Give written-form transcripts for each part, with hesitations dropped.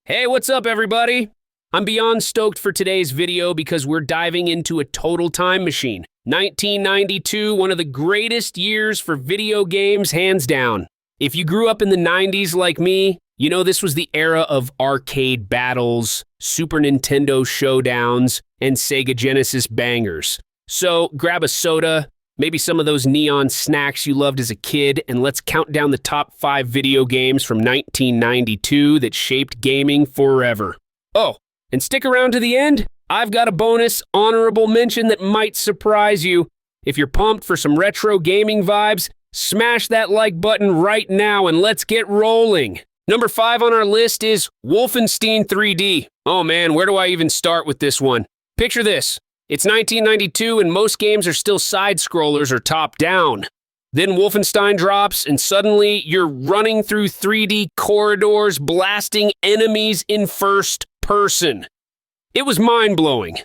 Hey, what's up, everybody? I'm beyond stoked for today's video because we're diving into a total time machine. 1992, one of the greatest years for video games, hands down. If you grew up in the 90s like me, you know this was the era of arcade battles, Super Nintendo showdowns, and Sega Genesis bangers. So grab a soda, maybe some of those neon snacks you loved as a kid, and let's count down the top 5 video games from 1992 that shaped gaming forever. Oh, and stick around to the end. I've got a bonus honorable mention that might surprise you. If you're pumped for some retro gaming vibes, smash that like button right now and let's get rolling. Number 5 on our list is Wolfenstein 3D. Oh man, where do I even start with this one? Picture this. It's 1992 and most games are still side-scrollers or top-down. Then Wolfenstein drops and suddenly you're running through 3D corridors, blasting enemies in first person. It was mind-blowing.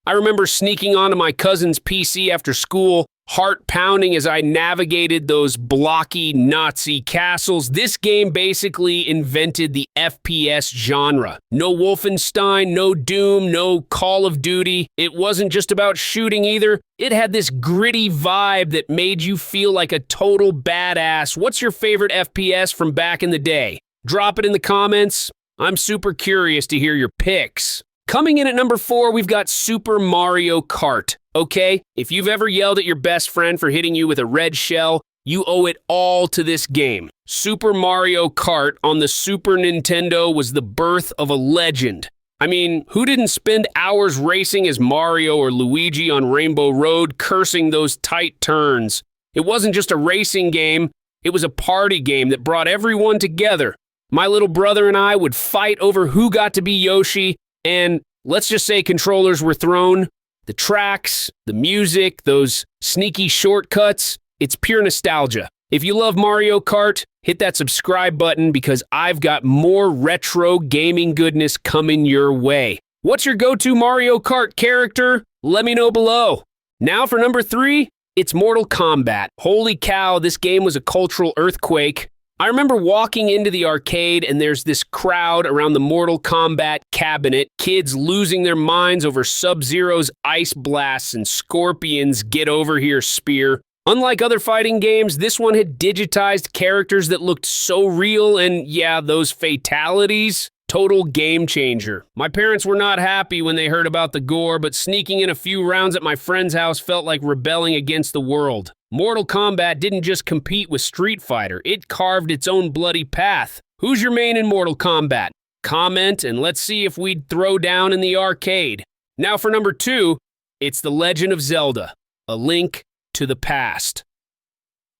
I remember sneaking onto my cousin's PC after school, heart pounding as I navigated those blocky Nazi castles. This game basically invented the FPS genre. No Wolfenstein, no Doom, no Call of Duty. It wasn't just about shooting either. It had this gritty vibe that made you feel like a total badass. What's your favorite FPS from back in the day? Drop it in the comments. I'm super curious to hear your picks. Coming in at number 4, we've got Super Mario Kart. Okay, if you've ever yelled at your best friend for hitting you with a red shell, you owe it all to this game. Super Mario Kart on the Super Nintendo was the birth of a legend. I mean, who didn't spend hours racing as Mario or Luigi on Rainbow Road, cursing those tight turns? It wasn't just a racing game, it was a party game that brought everyone together. My little brother and I would fight over who got to be Yoshi, and let's just say controllers were thrown. The tracks, the music, those sneaky shortcuts, it's pure nostalgia. If you love Mario Kart, hit that subscribe button because I've got more retro gaming goodness coming your way. What's your go-to Mario Kart character? Let me know below. Now for number 3, it's Mortal Kombat. Holy cow, this game was a cultural earthquake. I remember walking into the arcade and there's this crowd around the Mortal Kombat cabinet, kids losing their minds over Sub-Zero's ice blasts and Scorpion's get over here spear. Unlike other fighting games, this one had digitized characters that looked so real and yeah, those fatalities. Total game changer. My parents were not happy when they heard about the gore, but sneaking in a few rounds at my friend's house felt like rebelling against the world. Mortal Kombat didn't just compete with Street Fighter, it carved its own bloody path. Who's your main in Mortal Kombat? Comment and let's see if we'd throw down in the arcade. Now for number 2, it's The Legend of Zelda, A Link to the Past.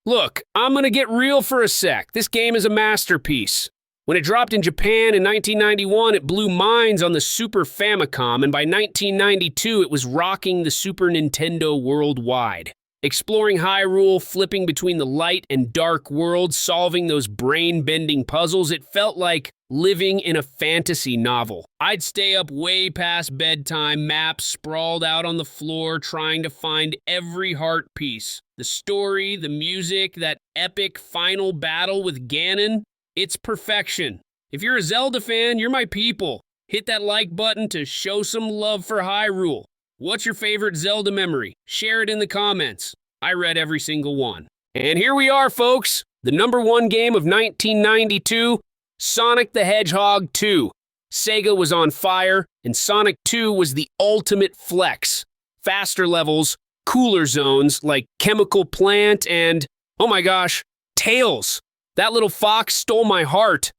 Look, I'm gonna get real for a sec. This game is a masterpiece. When it dropped in Japan in 1991, it blew minds on the Super Famicom, and by 1992, it was rocking the Super Nintendo worldwide. Exploring Hyrule, flipping between the light and dark worlds, solving those brain-bending puzzles, it felt like living in a fantasy novel. I'd stay up way past bedtime, maps sprawled out on the floor, trying to find every heart piece. The story, the music, that epic final battle with Ganon, it's perfection. If you're a Zelda fan, you're my people. Hit that like button to show some love for Hyrule. What's your favorite Zelda memory? Share it in the comments. I read every single one. And here we are, folks. The number 1 game of 1992, Sonic the Hedgehog 2. Sega was on fire, and Sonic 2 was the ultimate flex. Faster levels, cooler zones like Chemical Plant and, oh my gosh, Tails. That little fox stole my heart.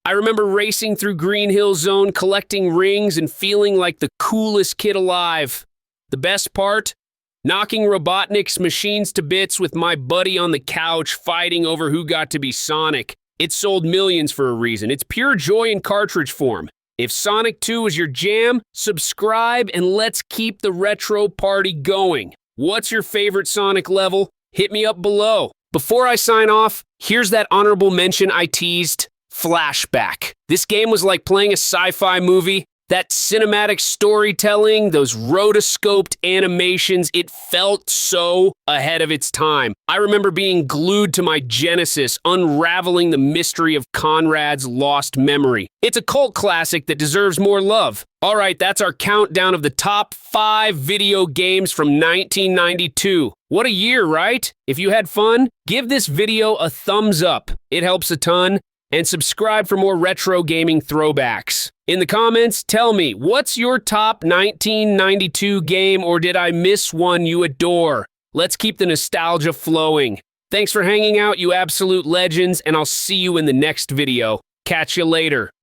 I remember racing through Green Hill Zone, collecting rings and feeling like the coolest kid alive. The best part? Knocking Robotnik's machines to bits with my buddy on the couch, fighting over who got to be Sonic. It sold millions for a reason. It's pure joy in cartridge form. If Sonic 2 is your jam, subscribe and let's keep the retro party going. What's your favorite Sonic level? Hit me up below. Before I sign off, here's that honorable mention I teased, Flashback. This game was like playing a sci-fi movie. That cinematic storytelling, those rotoscoped animations, it felt so ahead of its time. I remember being glued to my Genesis, unraveling the mystery of Conrad's lost memory. It's a cult classic that deserves more love. Alright, that's our countdown of the top 5 video games from 1992. What a year, right? If you had fun, give this video a thumbs up. It helps a ton. And subscribe for more retro gaming throwbacks. In the comments, tell me, what's your top 1992 game, or did I miss one you adore? Let's keep the nostalgia flowing. Thanks for hanging out, you absolute legends, and I'll see you in the next video. Catch you later.